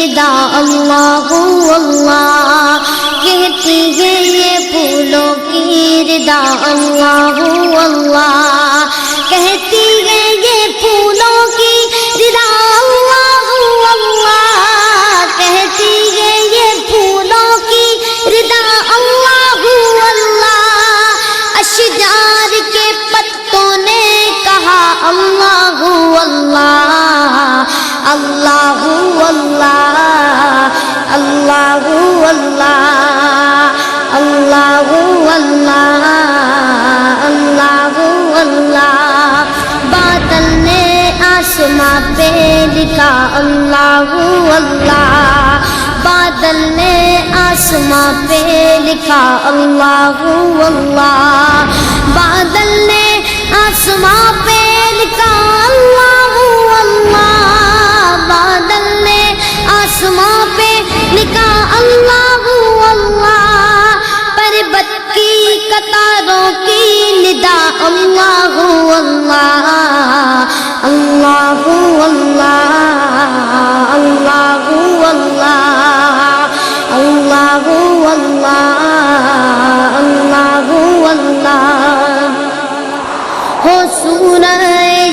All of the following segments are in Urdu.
رضا اللہ اللہ، کہتی ہے یہ پھولوں کی رضا اللہ اللہ، کہتی ہے یہ پھولوں کی رضا اللہ اللہ، کہتی ہے یہ پھولوں کی رضا اللہ اللہ، اشجار کے پتوں نے کہا اللہ اللہ، اللہ اللہ، اللہ اللہ، اللہ اللہ، اللہ اللہ، بادل نے آسماں پہ لکھا اللہ اللہ، بادل نے آسماں پہ لکھا اللہ اللہ، بادل نے آسماں پہ لکھا اللہ اللہ، بادل نے آسماں پہ لکھا اللہ اللہ، پربت کی قطاروں کی ندا اللہ اللہ، اللہ اللہ، اللہ اللہ، اللہ اللہ، اللہ اللہ، ہو سورہ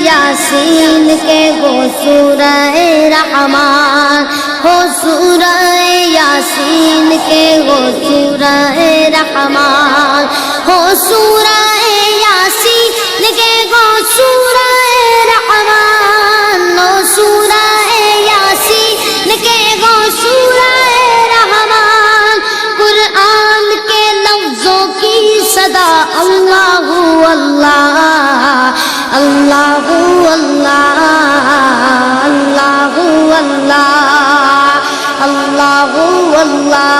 یاسین کے ہو سورہ رحمان، ہو سورہ یاسین کے ہو سورہ رحمان، ہو سورہ یاسین کے ہو سورہ رحمان، ہو سورہ یاسین کے ہو سورہ رحمان، قرآن کے لفظوں کی صدا اللہ اللہ، اللہ اللہ، اللہ اللہ، اللہ اللہ،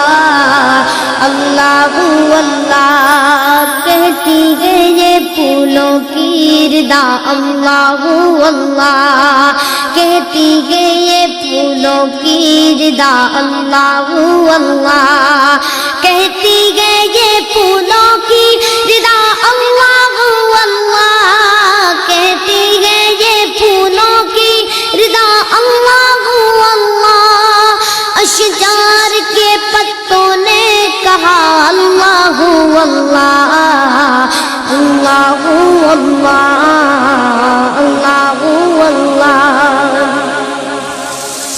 اللہ اللہ، کہتی ہے یہ پھولوں کی رضا اللہ اللہ، کہتی ہے یہ پھولوں کی رضا اللہ اللہ، کہتی ہے یہ پھولوں کی رضا اللہ اللہ، کہتی ہے یہ پھولوں کی رضا اللہ اللہ، اشجار کے پتوں نے کہا اللہ اللہ، اللہ اللہ، اللہ اللہ،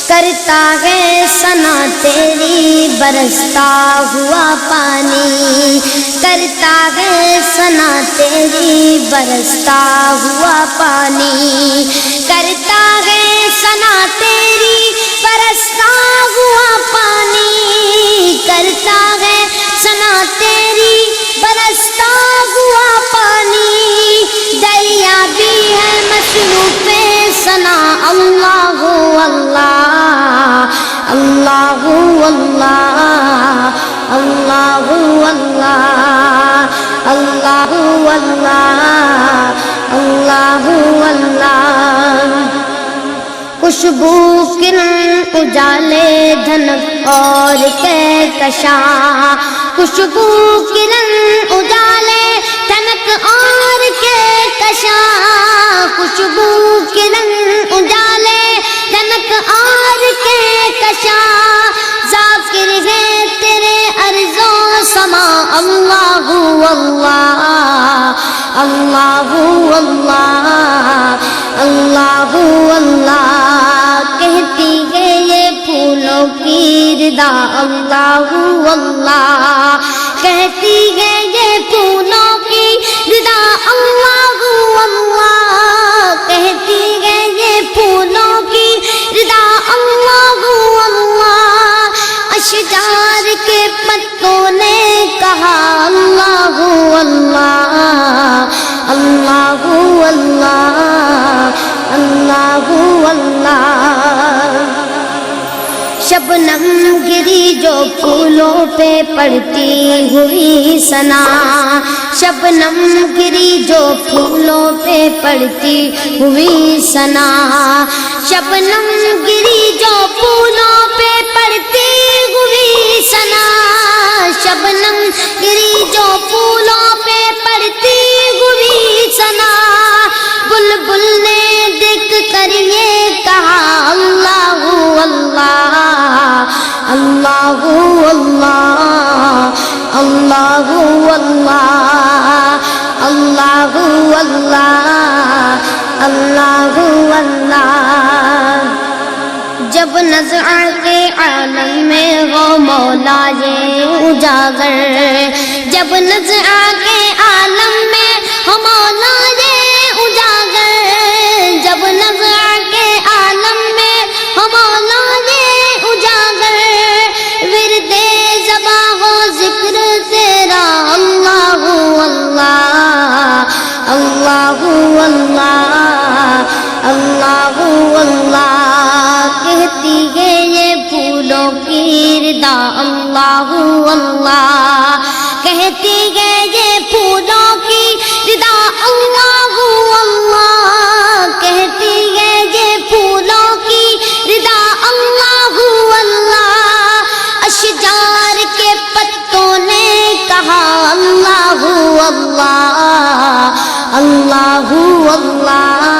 کرتا ہے ثنا تیری برستا ہوا پانی، کرتا ہے ثنا تیری برستا ہوا پانی، کرتا ہے ثنا تیری برستا ہوا پانی، کرتا ہے ثنا تیری برستا ہوا پانی، دریا بھی ہے مصروف ثنا اللہ اللہ، اللہ اللہ، اللہ اللہ، اللہ اللہ، اللہ اللہ، خوشبو کرن اجالے دھنک اور کہکشاں، خوشبو کرن اجالے دھنک اور کہکشاں، خوشبو کرن اجالے دھنک اور کہکشاں، ذاکر ہے تیرے ارض و سما اللہ اللہ، اللہ اللہ، اللہ اللہ، کہتی ہے یہ پھولوں کی رضا اللہ اللہ، کہتی ہے یہ پھولوں کی رضا اللہ اللہ، کہتی ہے یہ پھولوں کی رضا اللہ اللہ، اشجار کے پتوں نے کہا اللہ اللہ، اللہ اللہ، اللہ اللہ، شبنم گری جو پھولوں پہ پڑتی ہوئی ثنا، شبنم گری جو پھولوں پہ پڑتی ہوئی ثنا، شبنم گری جو پھولوں پہ پڑتی ہوئی ثنا، شبنم گری جو پھولوں پہ پڑتی ہوئی ثنا، بلبل نے دیکھ کر یہ کہا اللہ اللہ، اللہ اللہ اللہ اللہ جب نزعات عالم میں ہو مولا یہ اجاگر جب نزعات عالم میں ہو مولا یہ اجاگر جب نزعات عالم میں ہو مولا یہ اجاگر ورد زباں ہو ذکر تیرا اللہ اللہ اللہ اللہ اللہ اللہ کہتی ہے یہ پھولوں کی ردا اللہ اللہ کہتی ہے یہ پھولوں کی ردا اللہ اللہ کہتی ہے یہ پھولوں کی ردا اللہ اللہ اشجار کے پتوں نے کہا اللہ اللہ اللہ اللہ